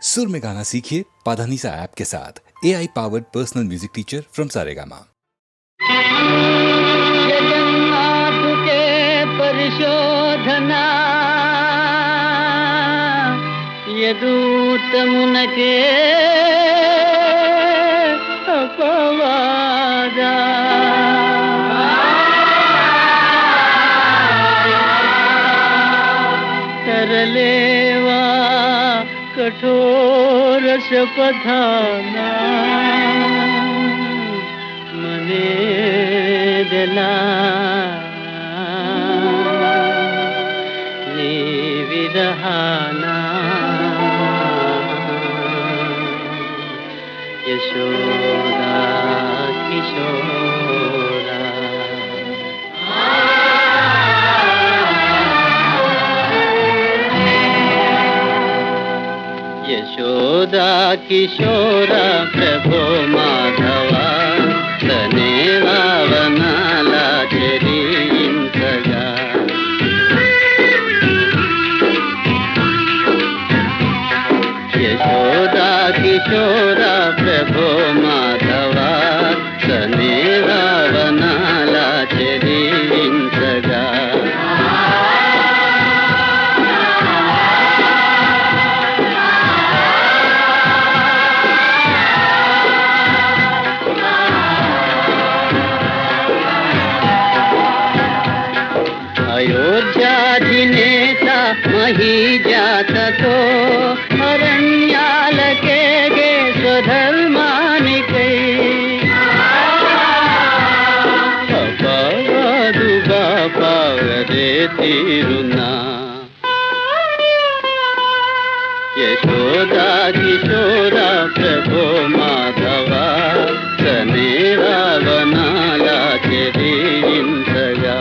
सुर में गाना सीखिए पाधानीसा ऐप के साथ। AI powered personal music teacher from Saregama. Jagannath के परिशोधना यदूत मुनके अपवादा करलेवा कठोर शपथाना मने दिला विरहाना यशोदा किशोरा यशोदा किशोरा प्रभो माधवा तनेवा वनाला चरिंचगा यशोदा किशोरा प्रभो माधवा तनेवा वनाला चरिंचगा अयोध्याधिनेता मही जात तो अरण्यालके गे स्वधर्मानिकै अपवादुगा पावरे तीरुना यशोदा किशोरा प्रभो माधवा तनेवा वनाला चरिंचगा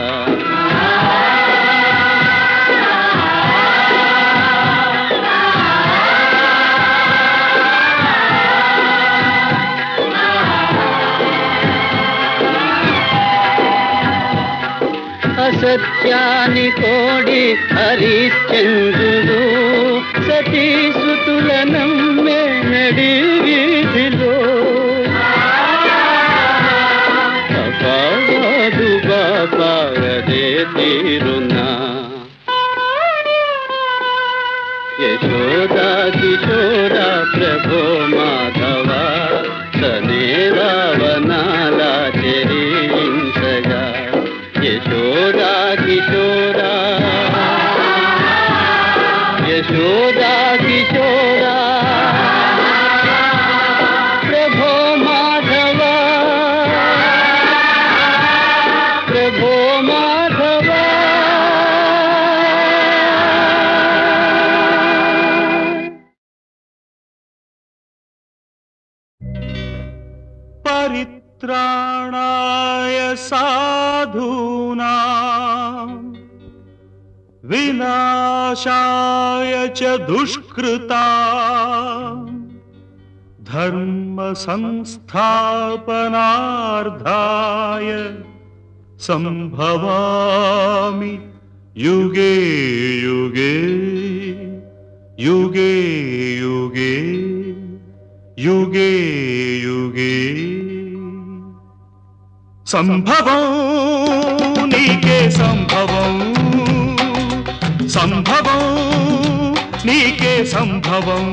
సత్యాని కోడి హరిశ్చంద్రుడు సతీ సుతులనమ్మే నడి వీధిలో అపవాదు బాపాగదే తీరునా యశోదా కిశోరా ప్రభో మాధవా తనేరా వనాలా చరించగా यशोदा किशोरा यशोदा किशोरा प्रभो माधवा प्रभो माधवा परित्राणाय साधूनां विनाशाय च दुष्कृतां धर्म संस्थापनार्थाय संभवामि युगे युगे युगे युगे युगे युगे संभवं नीके संभवं संभवं नीके संभवं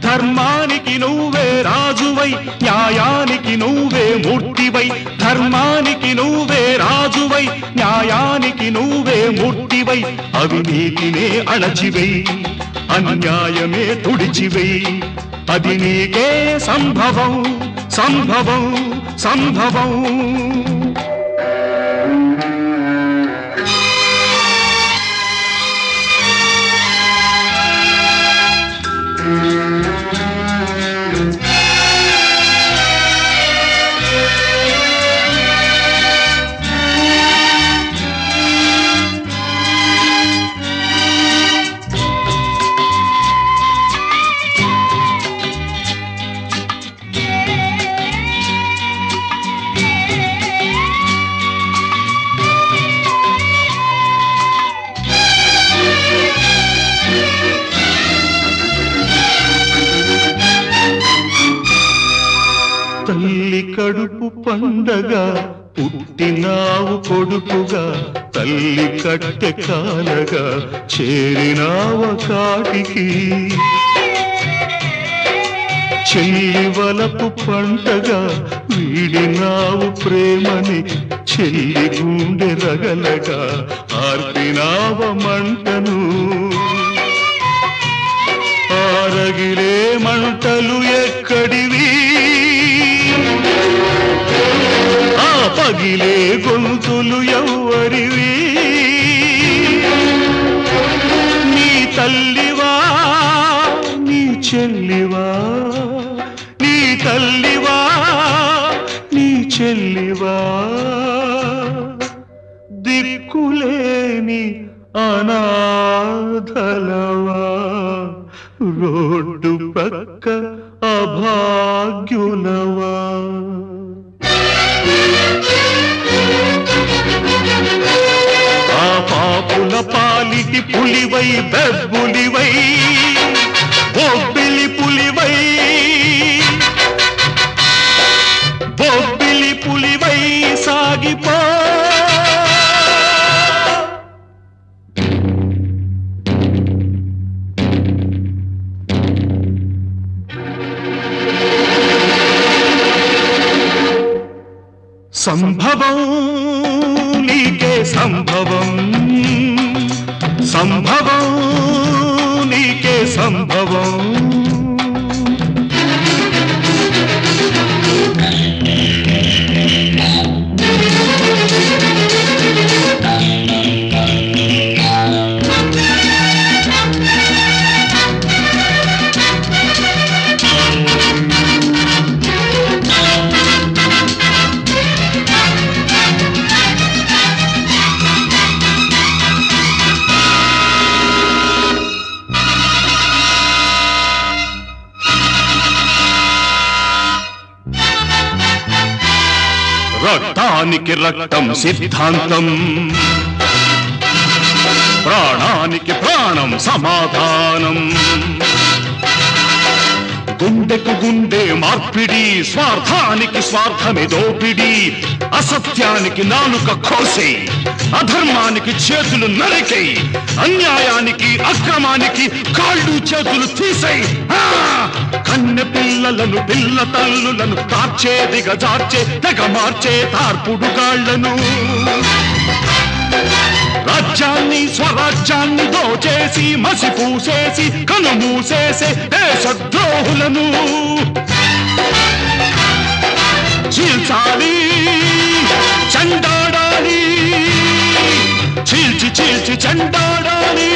ధర్మానికి నువ్వే రాజువై న్యాయానికి నువ్వే మూర్తివై ధర్మానికి నువ్వే రాజువై న్యాయానికి నువ్వే మూర్తివై అవినీతినే అణచివై అన్యాయమే తుడిచివై అది నీకే సంభవం సంభవం సంభవం పండగ పుట్టినావు కొడుకుగా తల్లి కట్టె కాలగా చేరినావ కాటికి చెల్లి వలపు పంటగా వీడినావు ప్రేమని చెల్లి గుండె రగలగా ఆర్పినావ మంటను ఆరగిలే మంటలు ఎక్కడివి ఆ పగిలే గొంతులు ఎవ్వరివి నీ తల్లివా నీ చెల్లివా నీ తల్లివా నీ చెల్లివా దిక్కులేని అనాథలవా రోడ్డు పక్క అభాగ్యులవా ఆ పాపుల పాలిటి పులివై బెబ్బులివై బొబ్బిలి పులివై బొబ్బిలి పులివై సాగిపో సంభవం నీకే సంభవం సంభవం నీకే సంభవం రక్తానికి రక్తం సిద్ధాంతం ప్రాణానికి ప్రాణం సమాధానం గుండెకు గుండె మార్పిడి స్వార్థానికి స్వార్థమే దోపిడి అసత్యానికి నాలుక కోసే అధర్మానికి చేతులు నరికై అన్యాయానికి అక్రమానికి కాళ్ళు చేతులు తీసై కన్నె పిల్లలను పిల్ల తల్లులను తార్చే దిగజార్చే తెగ మార్చే తార్పుడు గాళ్లను రాజ్యాన్ని స్వరాజ్యాన్ని దోచేసి మసిపూసేసి కనుమూసేసే దేశద్రోహులను చీల్చాలి చండాడాలి చీల్చి చీల్చి చండాడాలి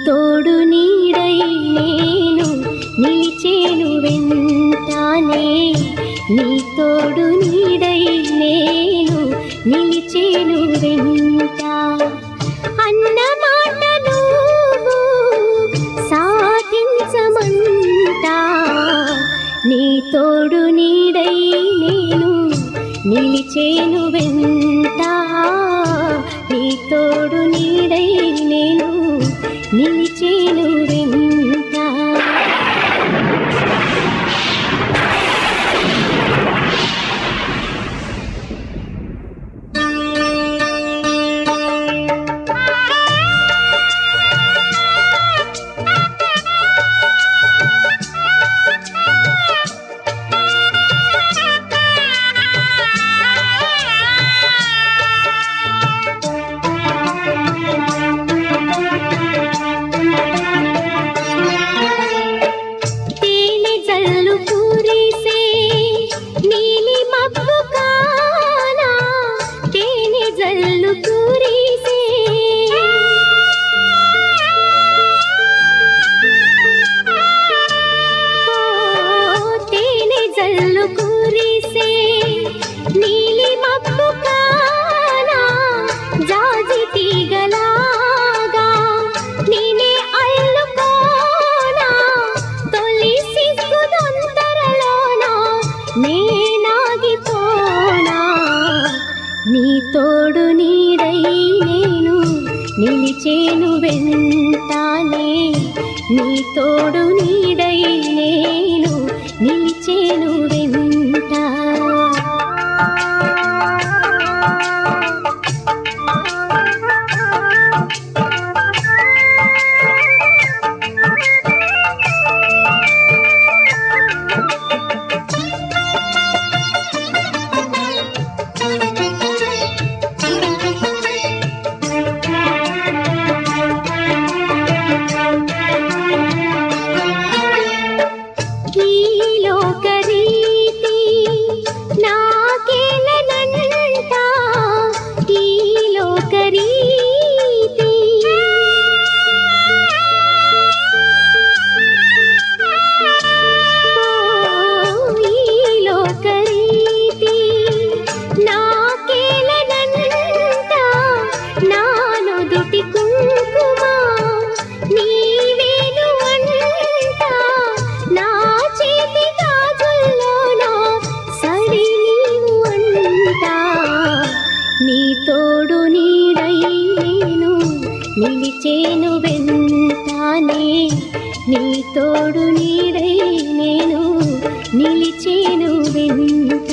తోడు నీడై నేను నిలిచేను వెంటానే నీ తోడు నీడై నేను నిలిచేను వెంట అన్న మాట నువ్వు సాధించమంటా నీ తోడు నీడై నేను నిలిచేను వెంట నీ తోడు నీడై నేను నిలిచేను వెంట నేనాగిపోనా నీ తోడు నీడై నేను నిలిచేను వెంటానే నీ తోడు నీడై నేను నిలిచేను వెంట నిలిచేను వెంటానే నీ తోడు నీడై నేను నిలిచేను వెంట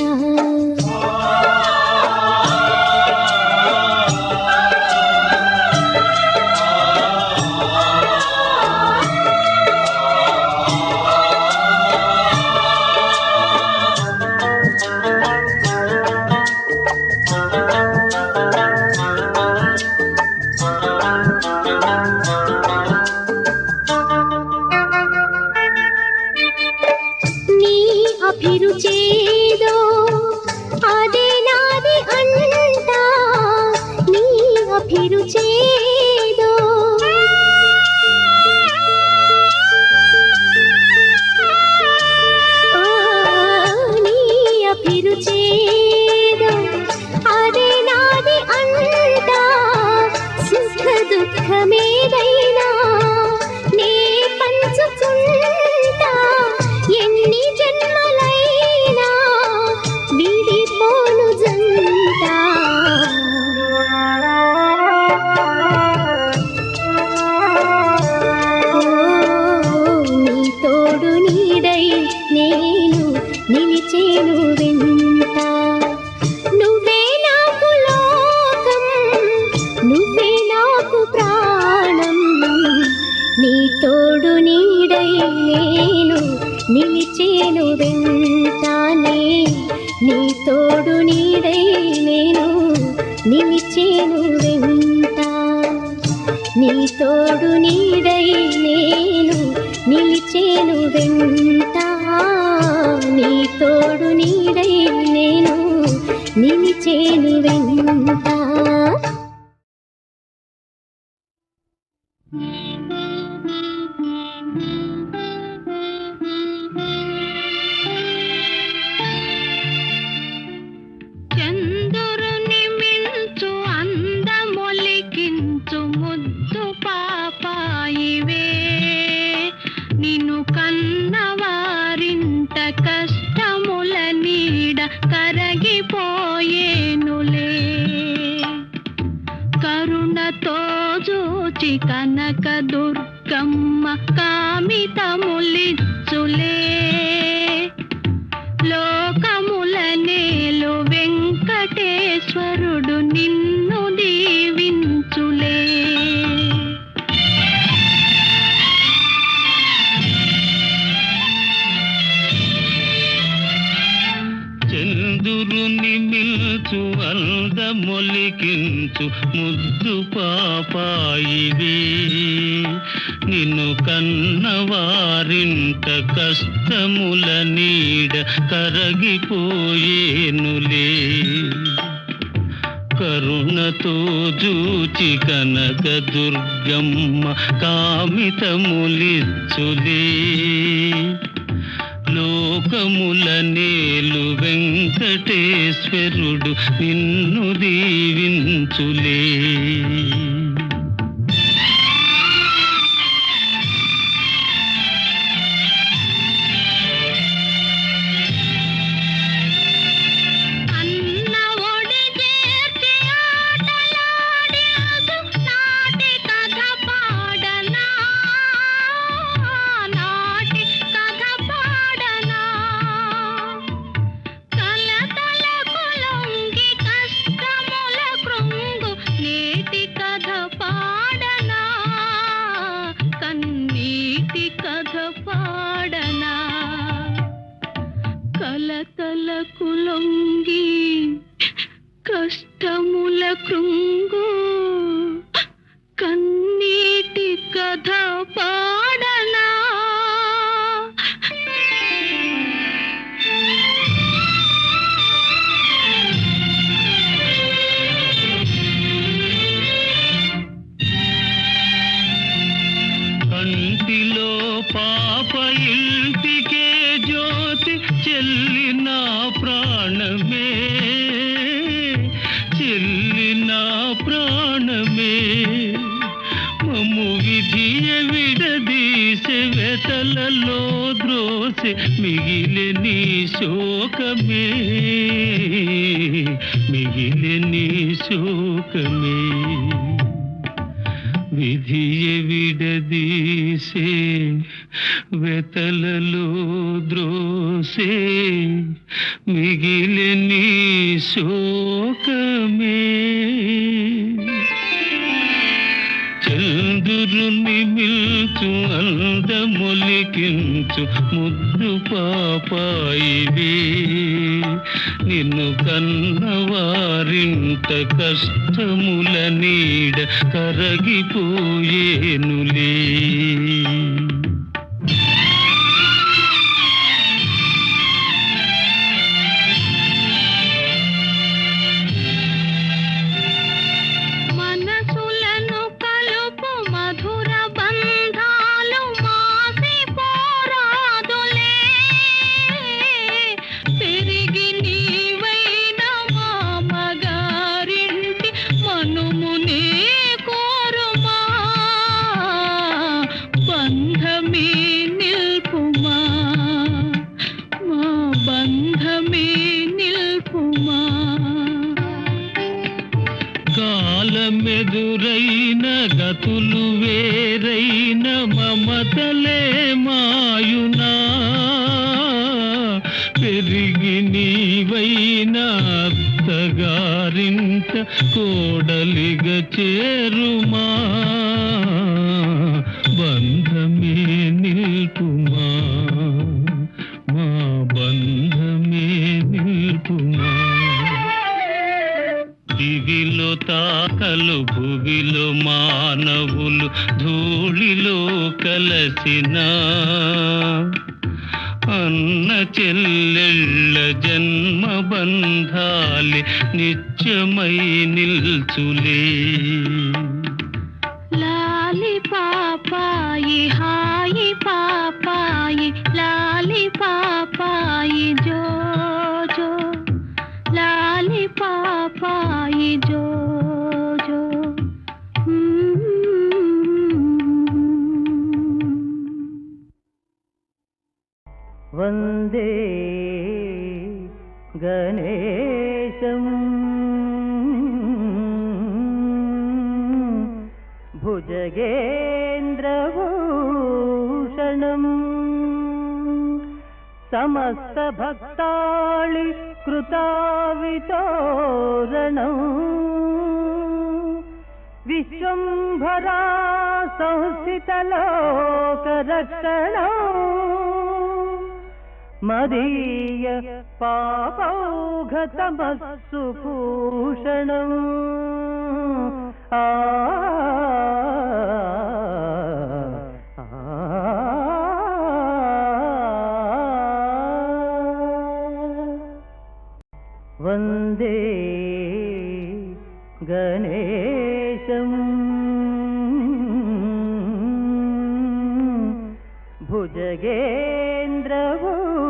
అభిరుచేదో అదే నాది అంటా నీ అభిరుచేదో నీ అభిరుచేదో అదే నాది అంటా సుఖ దుఃఖమేదైనా నే పంచుకుంటా ఎన్ని జన్మలైనా విడిపోను జంట నీ తోడు నీడై నేను నిలిచేను వెంట నువ్వే నాకు లోకం నువ్వే నాకు ప్రాణం నీ తోడు నీడై నేను నిలిచేను వెంటానే నీ తోడు నీడై నేను నిలిచేను వెంట నీ తోడు నీడై నేను నిలిచేను వెంట నీ తోడు నీడై నేను నిలిచేను వెంట చంద్రుని మించు అందమొలికించు ముద్దు పాపాయివే నిన్ను కన్నవారింట కష్టముల నీడ కరగిపోయేనులే కరుణతో చూచి కనక దుర్గమ్మ కామితములిచ్చులే లోకముల నేలు వెంకటేశ్వరుడు నిన్ను దీవించులే చంద్రుని మిల్చు అందమొలికించు ముద్దు పాపాయివే నిన్ను కన్నవారింట కష్టముల నీడ కరగిపోయేనులే కరుణతో జూచి కనక దుర్గమ్మ కామితములిచ్చులే లోకముల నేలు వెంకటేశ్వరుడు నిన్ను దీవించులే కలతలకు లొంగి కష్టముల కృంగు కన్నీటి కథ పాడనా కంటిలో పాప ఇంటికే జ్యోతి చెల్లిన ప్రాణమే చెల్లిన ప్రాణమే మమ్ము విధియ విడదీసే వెతలలో ద్రోసె మిగిలే నీ శోకమే మిగిలే నీ శోకమే విధియ విడదీసే వెతలలో ద్రోసే మిగిలే నీ శోకమే చంద్రుని మిల్చు అందమొలికించు ముద్దు పాపాయివే నిన్ను కన్నవారింట కష్టముల నీడ కరగిపోయేనులే మనసులను కలుపు మధుర బంధాలు మాసి పోరాదులే పెరిగి నీవైన మామగారింటి మనుమునే కోరుమా బంధమే నిల్పుమా మా బంధమే నిల్పుమా కాలమెదురైన గతులు వేరైన మమతలే మాయునా పెరిగి నీవైన అత్తగారింట కోడలిగ చేరుమా బంధమే నిల్పుమా మా బంధమే నిల్పుమా దివిలో తాకలు భువిలో మానవులు ధూళిలో కలసిన అన్న చెల్లెళ్ళ జన్మ బంధాలి నిత్యమై నిల్చులే లాలి పాపాయి హాయి పాపాయి లాలి పాపాయి జో జో లాలి పాపాయి జో జో వందే గణేశం భుజగేంద్రభూషణం సమస్త భక్తాళి కృతావితోరణం విశ్వంభరా సంస్థితలోకరక్షణం మదీయ పాపౌఘతమస్సు భూషణం వందే గణేశం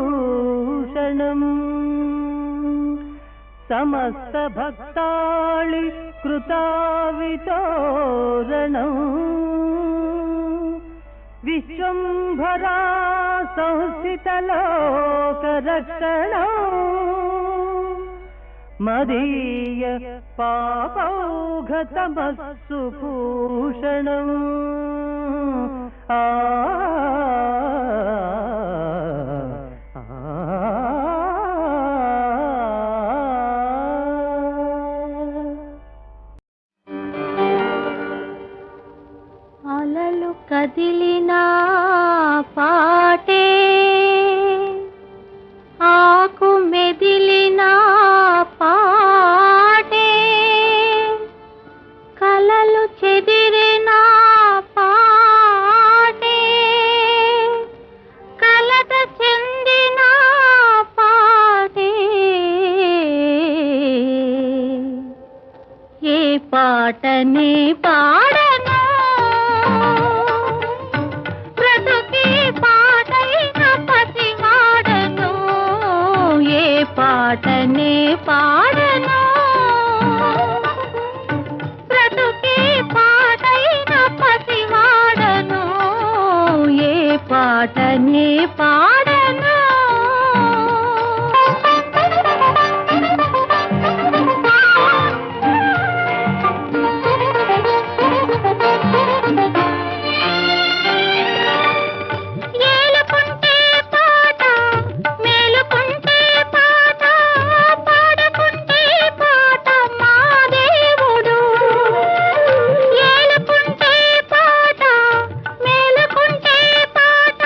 భుజగేంద్రభూషణం సమస్త భక్తాళి కృతావితోరణం విశ్వంభరా సంస్థితలోకరక్షణం మదీయ పాపౌఘతమస్సు భూషణం అలలు కదిలిన పాటే కలకు మెదిలిన పాటే కలలు చెదిరిన పాటే కలత చెందిన పాటే ఏ పాటనే పాడను బ్రతుకే పాటైన పసివాడను ఏ పాటనే పాడను బ్రతుకే పాటైన పసివాడను ఏ పాటనే పాడను ఏలుకుంటే పాట మేలుకుంటే పాట పాడుకుంటే పాట మా దేవుడు ఏలుకుంటే పాట మేలుకుంటే పాట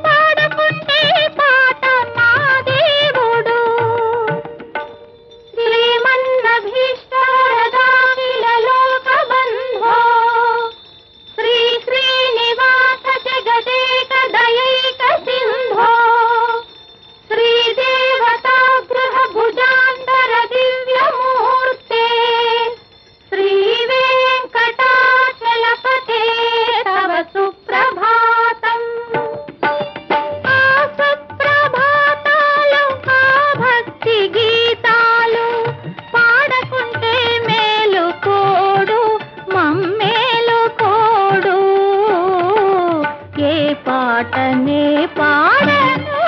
పాడుకుంటే పాట మా దేవుడు శ్రీమన్నభీష్టారదాఖిల లోకబంధో శ్రీ శ్రీనివాస జగదేక దయైక సింధో శ్రీదేవతాగృహ భుజాంతర దివ్యమూర్తే శ్రీ వెంకటాచలపతే తవ సుప్రభాతం ఆ సుప్రభాతాలు ఆ భక్తి గీతాలు పాడకుంటే మేలు కోడు మమ్మేలు కోడు ఏ పాటనే పాడను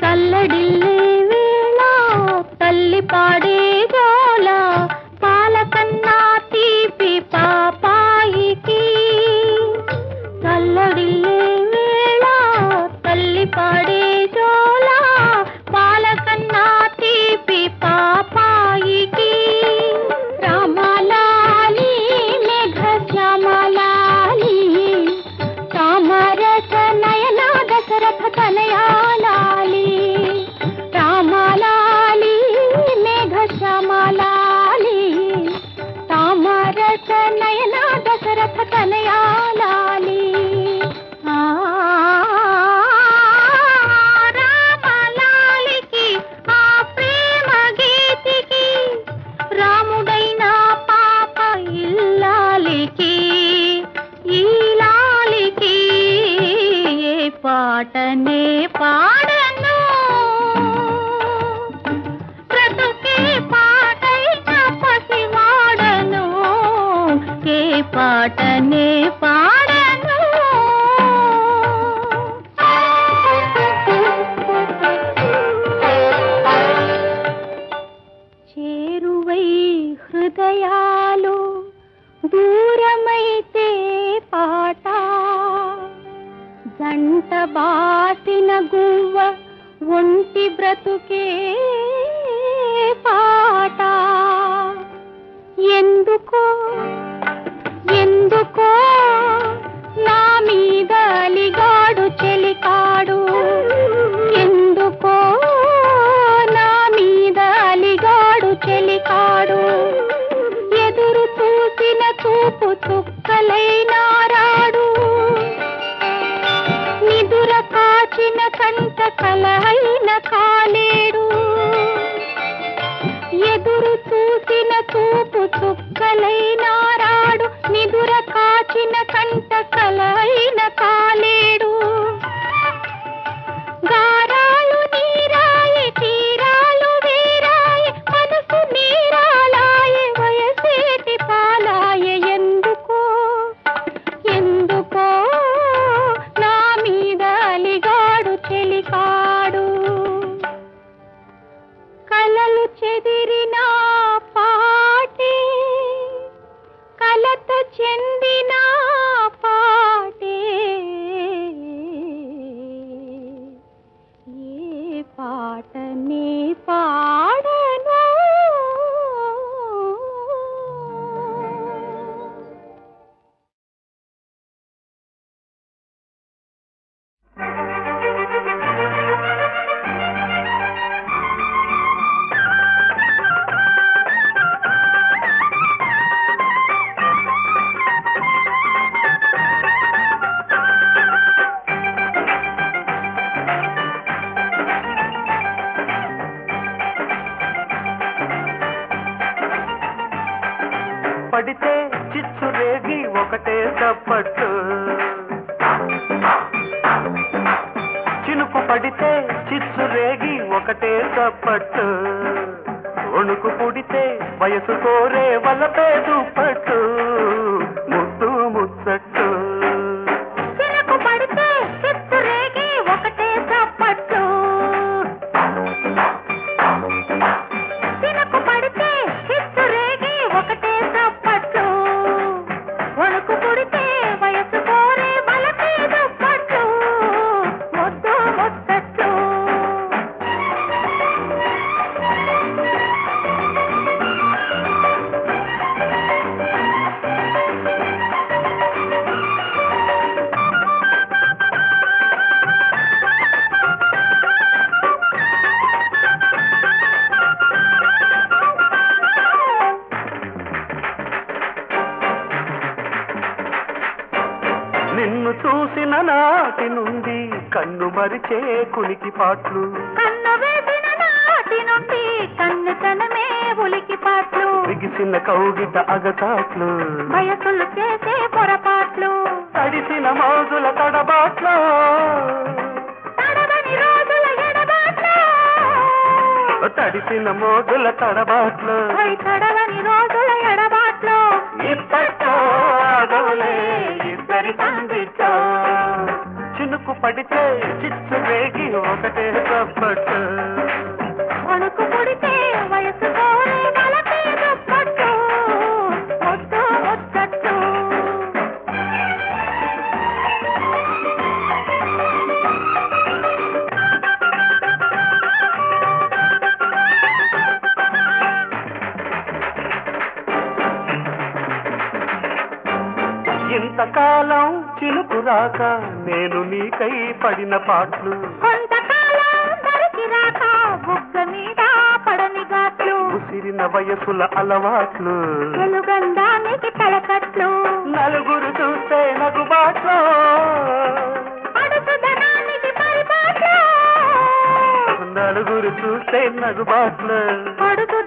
కల్లడిల్లే వేళ తల్లి పాడే జోల పాలకన్నా తీపి పాపాయికి కల్లడిల్లే వేళ తల్లి పాడే జోల పాలకన్నా తీపి పాపాయికి రామలాలి మేఘ శ్యామలాలి తామరస నయన దశరథ తనయాలాలి రామలాలి మేఘ శ్యామలాలి తామరస నయన దశరథ తనయాలాలి రామలాలికి ఆ ప్రేమ గీతికి రాముడైన పాప ఇల్లాలికి ఈ లాలికి ఏ పాటనే పాడను బ్రతుకే పాటైన పసివాడను ఏ పాటనే పాడను చేరువై హృదయాలు దూరమైతే పాట జంట బాసిన గువ్వ ఒంటి బ్రతుకే పాట ఎందుకో ఎందుకో నా మీద అలిగాడు చెలికాడు ఎందుకో నా మీద అలిగాడు చెలికాడు ఎదురు చూసిన చూపు చుక్కలైనారాడు నిదుర కాచిన కంట కలహైన కాలేడు ఎదురు చూసిన చూపు చుక్కలైనారాడు నిదుర కాచిన కంట కలహైన కాలేడు గారాలు నీరాయి తీరాలు వీరాయి మనసు నీరాలాయే వయసేటి పాలాయే ఎందుకో ఎందుకో నా మీద అలిగాడు చెలికాడు కలలు చెదిరిన పాటే కలత చెందిన పాటే పడితే చిచ్చు రేగి ఒకటే చప్పట్టు చినుకు పడితే చిచ్చు రేగి ఒకటే చప్పట్టు వణుకు పుడితే వయసు కోరే వలపే దుప్పట్టు ముద్దు ముచ్చట్టు చినుకు పడితే చిచ్చు రేగి ఒకటే చప్పట్టు చినుకు పడితే చిచ్చు రేగి ఒకటే చప్పట్టు వణుకు పుడితే వయసు కోరే వలపే దుప్పట్టు ముద్దు ముచ్చట్టు నిన్ను చూసిన నాటి నుండి కన్ను మరిచే కునికి పాట్లు కన్ను వేసిన నాటి నుండి కన్నుతనమే ఉలికి పాట్లు బిగిసిన కౌగిట అగతాట్లు వయసులు చేసే పొరపాట్లు తడిసిన మోజుల తడబాట్లు తడవని రోజుల ఎడబాట్లు తడిసిన మోజుల తడబాట్లు తడవని రోజుల ఎడబాట్లు ఇప్పట్లో ఆగవులే ఇద్దరి సందితో చినుకు పడితే చిచ్చు రేగి ఒకటే చప్పట్టు వణుకు పుడితే వయసు కోరే వలపే దుప్పట్టు ముద్దు ముచ్చట్టు ఇంతకాలం చినుకు రాక నేను నీకై పడిన పాటలు కొంతకాలం దరికి రాక బుగ్గ మీద పడని గాట్లు ఉసిరిన వయసుల అలవాట్లు వెలుగందానికి తలకట్లు నలుగురు చూస్తే నగుబాట్లు అడుగుదనానికి పరిపాట్లు నలుగురు చూస్తే నగుబాట్లు అడుగు